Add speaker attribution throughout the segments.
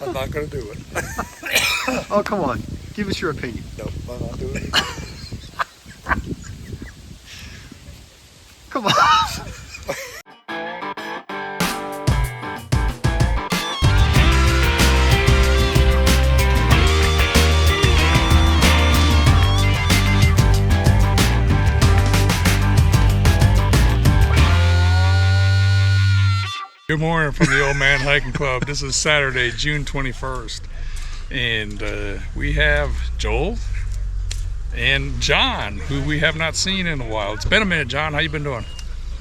Speaker 1: I'm not going to do it.
Speaker 2: Oh, come on. Give us your opinion.
Speaker 1: Nope, I'm not doing it.
Speaker 2: Come on.
Speaker 1: Good morning from the Old Man Hiking Club. This is Saturday, June 21st, and we have Joel and John, who we have not seen in a while. It's been a minute, John. How you been doing?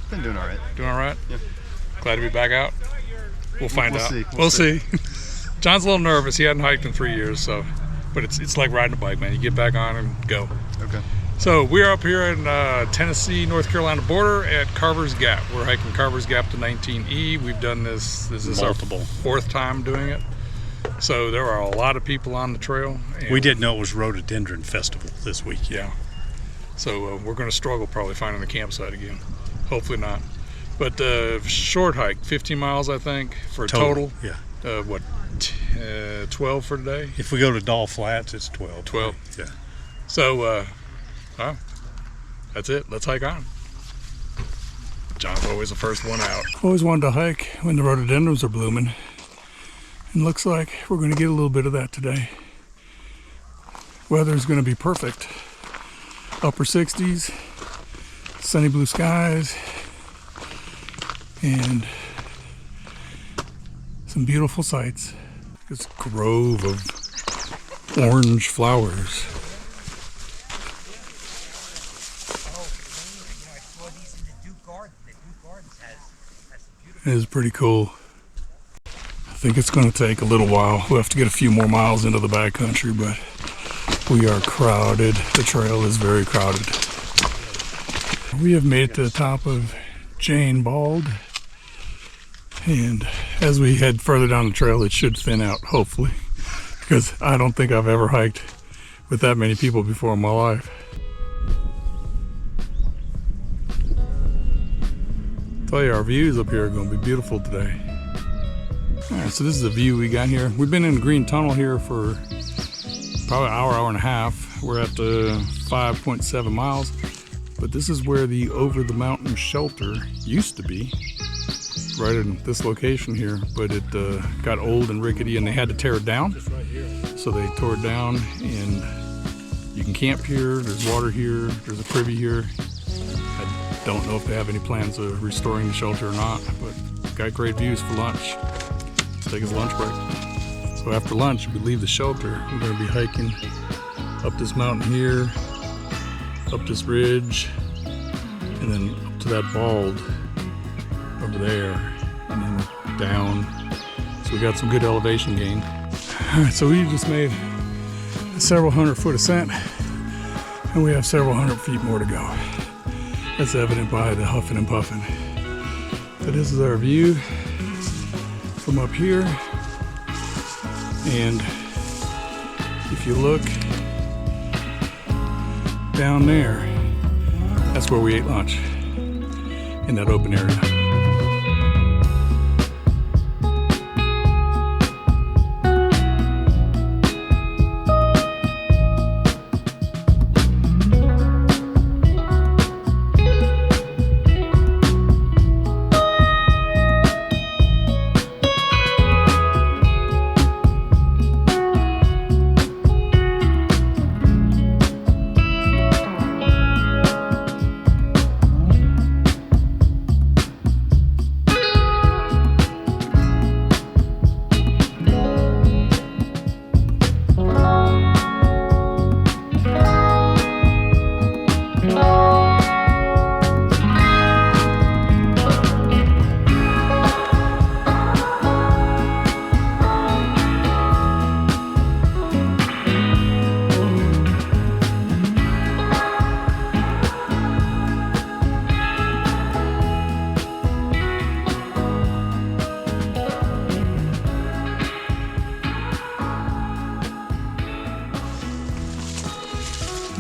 Speaker 2: Been doing all right.
Speaker 1: Doing all right?
Speaker 2: Yep.
Speaker 1: Glad to be back out. We'll find out.
Speaker 2: See.
Speaker 1: We'll see. John's a little nervous. He hadn't hiked in 3 years, so, but it's like riding a bike, man. You get back on and go.
Speaker 2: Okay.
Speaker 1: So we're up here in Tennessee, North Carolina border at Carvers Gap. We're hiking Carvers Gap to 19E. We've done this. This is
Speaker 3: multiple.
Speaker 1: Our fourth time doing it. So there are a lot of people on the trail. And
Speaker 3: we didn't know it was Rhododendron Festival this week.
Speaker 1: Yeah. So we're going to struggle probably finding the campsite again. Hopefully not. But short hike, 15 miles I think for a total.
Speaker 3: Yeah.
Speaker 1: What, 12 for today?
Speaker 3: If we go to Doll Flats, it's 12.
Speaker 1: 12.
Speaker 3: Yeah.
Speaker 1: So, that's it. Let's hike on. John's always the first one out. Always wanted to hike when the rhododendrons are blooming. And looks like we're going to get a little bit of that today. Weather's going to be perfect. Upper 60s, sunny blue skies, and some beautiful sights. This grove of orange flowers. It is pretty cool. I think it's going to take a little while. We'll have to get a few more miles into the backcountry, but we are crowded. The trail is very crowded. We have made it to the top of Jane Bald, and as we head further down the trail, it should thin out, hopefully, because I don't think I've ever hiked with that many people before in my life. I tell you, our views up here are going to be beautiful today. Alright, so this is the view we got here. We've been in the green tunnel here for probably an hour and a half. We're at 5.7 miles, but this is where the over the mountain shelter used to be, right in this location here, but it got old and rickety and they had to tear it down. So they tore it down, and you can camp here. There's water here. There's a privy here. I don't know if they have any plans of restoring the shelter or not, but got great views for lunch. Let's take us a lunch break. So after lunch, we leave the shelter. We're going to be hiking up this mountain here, up this ridge, and then up to that bald over there, and then down. So we got some good elevation gain. All right, so we just made a several 100-foot ascent, and we have several 100 feet more to go. That's evident by the huffing and puffing. So this is our view from up here, and if you look down there, that's where we ate lunch, in that open area.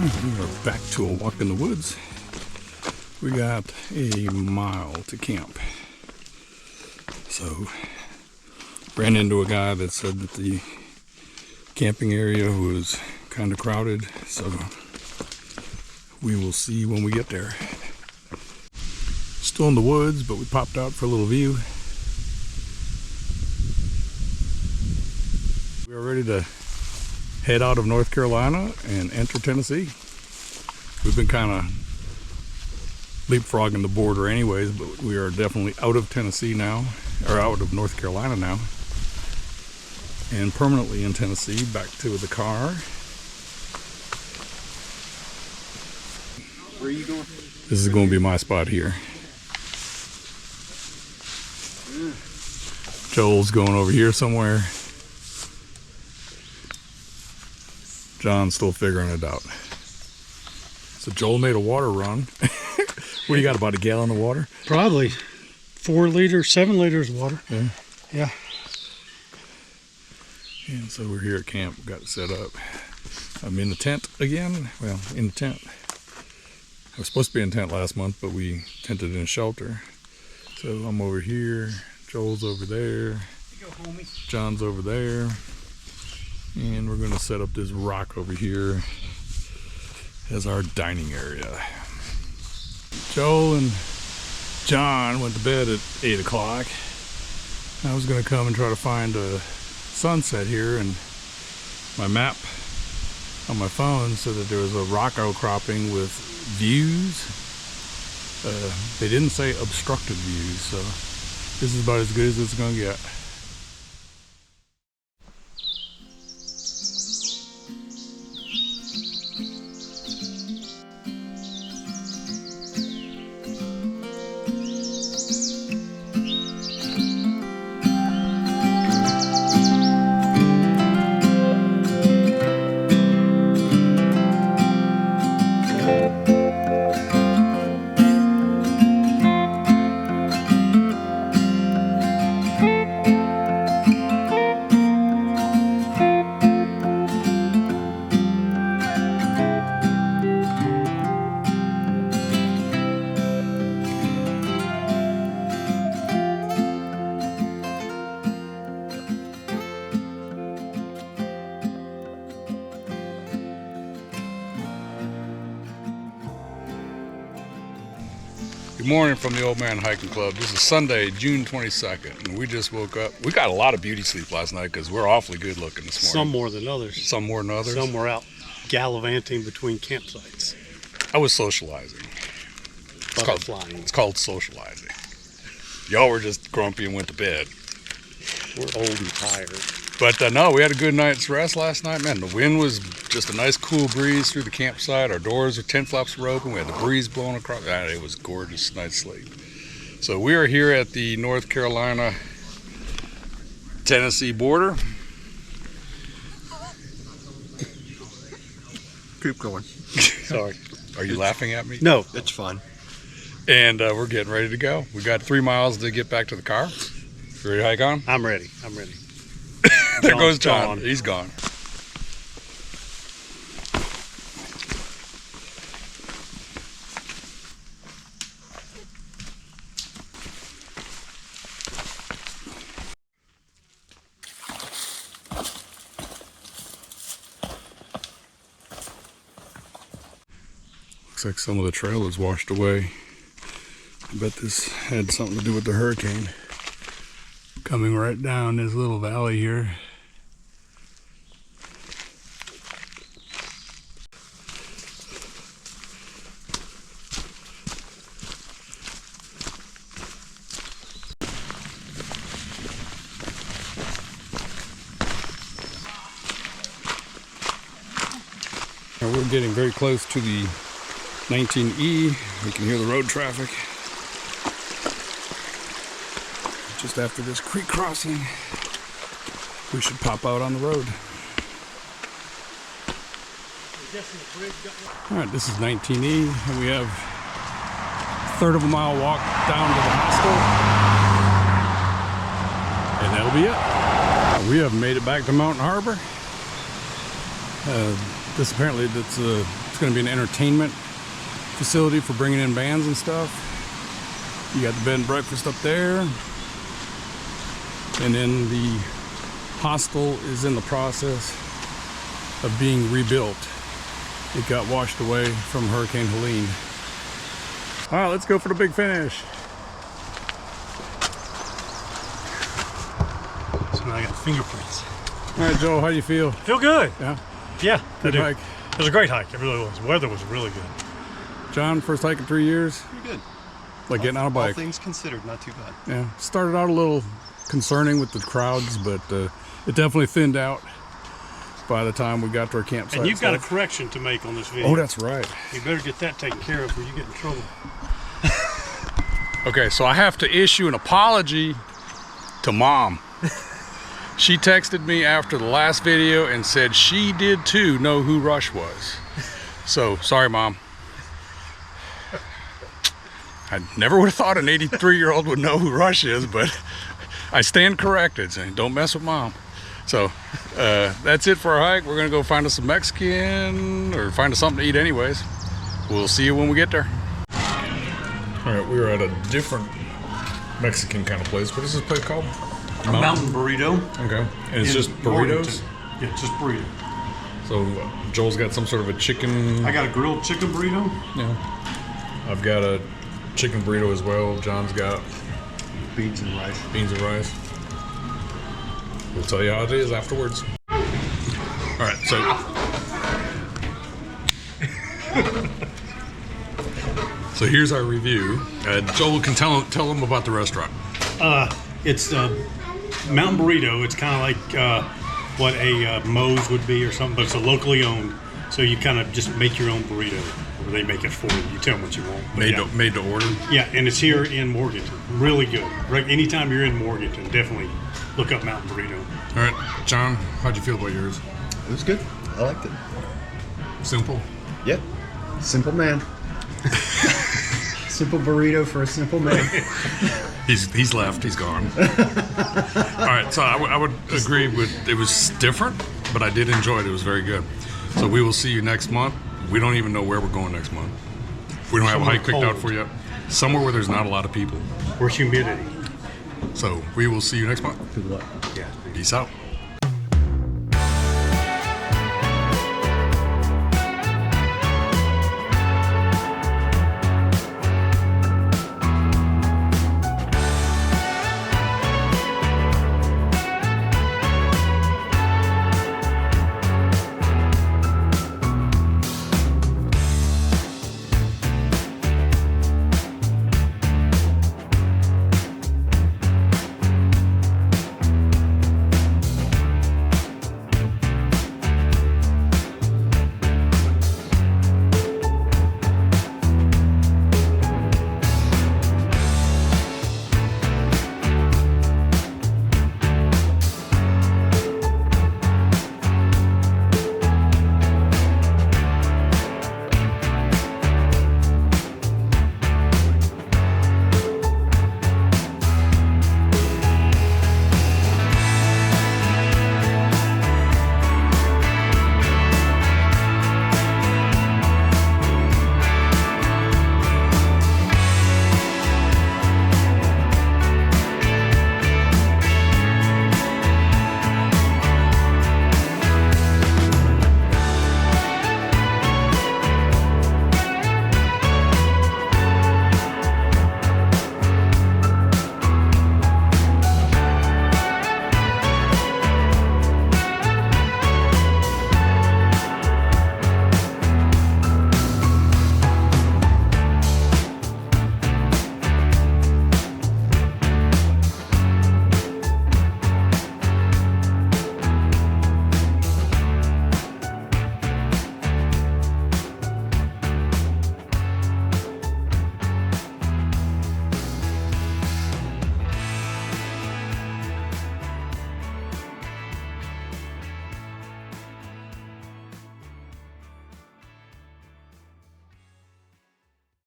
Speaker 1: We are back to a walk in the woods. We got a mile to camp. So Ran into a guy that said that the camping area was kind of crowded, so we will see when we get there. Still in the woods, but we popped out for a little view. We are ready to head out of North Carolina and enter Tennessee. We've been kind of leapfrogging the border anyways, but we are definitely out of Tennessee now, or out of North Carolina now, and permanently in Tennessee, back to the car.
Speaker 2: Where are you going?
Speaker 1: This is going to be my spot here. Joel's going over here somewhere. John's still figuring it out. So Joel made a water run. What do you got, about a gallon of water?
Speaker 4: Probably 4 liters, 7 liters of water.
Speaker 1: Yeah.
Speaker 4: Yeah.
Speaker 1: And so we're here at camp, got it set up. I'm in the tent again. Well, in the tent. I was supposed to be in tent last month, but we tented in a shelter. So I'm over here, Joel's over there, John's over there, and we're gonna set up this rock over here as our dining area. Joel and John went to bed at 8 o'clock. I was gonna come and try to find a sunset here, and my map on my phone said that there was a rock outcropping with views. They didn't say obstructed views, so this is about as good as it's gonna get. Good morning from the Old Man Hiking Club. This is Sunday, June 22nd, and we just woke up. We got a lot of beauty sleep last night because we're awfully good looking this morning.
Speaker 4: Some more than others.
Speaker 1: Some more than others?
Speaker 4: Some were out gallivanting between campsites.
Speaker 1: I was socializing. It's called socializing. Y'all were just grumpy and went to bed.
Speaker 4: We're old and tired.
Speaker 1: But no, we had a good night's rest last night. Man, the wind was just a nice cool breeze through the campsite. Our doors, our tent flaps were open. We had the breeze blowing across. It was gorgeous night's sleep. So we are here at the North Carolina Tennessee border.
Speaker 2: Keep going.
Speaker 4: Sorry.
Speaker 1: Are you laughing at me?
Speaker 4: No.
Speaker 2: It's fun.
Speaker 1: And we're getting ready to go. We got 3 miles to get back to the car. You ready to hike on?
Speaker 4: I'm ready. I'm ready.
Speaker 1: There goes John.
Speaker 4: Gone.
Speaker 1: He's gone. Looks like some of the trail is washed away. I bet this had something to do with the hurricane coming right down this little valley here. Now we're getting very close to the 19E. We can hear the road traffic. Just after this creek crossing, we should pop out on the road. All right, this is 19E, and we have a third of a mile walk down to the hostel, and that'll be it. We have made it back to Mountain Harbor. This apparently it's going to be an entertainment facility for bringing in bands and stuff. You got the bed and breakfast up there. And then the hostel is in the process of being rebuilt. It got washed away from Hurricane Helene. All right, let's go for the big finish.
Speaker 4: So now I got fingerprints.
Speaker 1: All right, Joel, how do you feel?
Speaker 4: Feel good.
Speaker 1: Yeah?
Speaker 4: Yeah,
Speaker 1: Good
Speaker 4: I do.
Speaker 1: hike.
Speaker 4: It was a great hike. It really was. The weather was really good.
Speaker 1: John, first hike in 3 years?
Speaker 2: Pretty good.
Speaker 1: Like getting on a
Speaker 2: All
Speaker 1: bike.
Speaker 2: things considered, not too bad.
Speaker 1: Yeah, started out a little concerning with the crowds, but it definitely thinned out by the time we got to our campsite.
Speaker 4: And you've got a correction to make on this video.
Speaker 1: Oh, that's right.
Speaker 4: You better get that taken care of or you get in trouble.
Speaker 1: Okay, so I have to issue an apology to Mom. She texted me after the last video and said she did too know who Rush was. So, sorry, Mom. I never would have thought an 83-year-old would know who Rush is, but I stand corrected, saying don't mess with Mom. So that's it for our hike. We're gonna go find us some Mexican or find us something to eat anyways. We'll see you when we get there. All right, we were at a different Mexican kind of place. What is this place called?
Speaker 4: Mountain burrito.
Speaker 1: Okay, and it's
Speaker 4: in
Speaker 1: just burritos?
Speaker 4: Morganton. Yeah, just burrito.
Speaker 1: So Joel's got some sort of a chicken.
Speaker 4: I got a grilled chicken burrito.
Speaker 1: Yeah. I've got a chicken burrito as well. John's got
Speaker 2: Beans and rice.
Speaker 1: beans and rice. We'll tell you how it is afterwards. All right, so here's our review. Joel can tell them about the restaurant.
Speaker 4: It's Mountain Burrito. It's kind of like what a Moe's would be or something, but it's a locally owned. So you kind of just make your own burrito, or they make it for you. You tell them what you want. But
Speaker 1: Made to order.
Speaker 4: yeah, and it's here in Morganton. Really good. Right, anytime you're in Morganton, definitely look up Mountain Burrito.
Speaker 1: All right, John, how'd you feel about yours?
Speaker 2: It was good. I liked it.
Speaker 1: Simple.
Speaker 2: Yep. Simple man. Simple burrito for a simple man.
Speaker 1: He's left. He's gone. All right, so I would agree with it was different, but I did enjoy it. It was very good. So we will see you next month. We don't even know where we're going next month. We don't have a hike picked out for yet. Somewhere where there's not a lot of people.
Speaker 4: Or humidity.
Speaker 1: So we will see you next month.
Speaker 2: Good luck.
Speaker 4: Yeah.
Speaker 1: Peace out.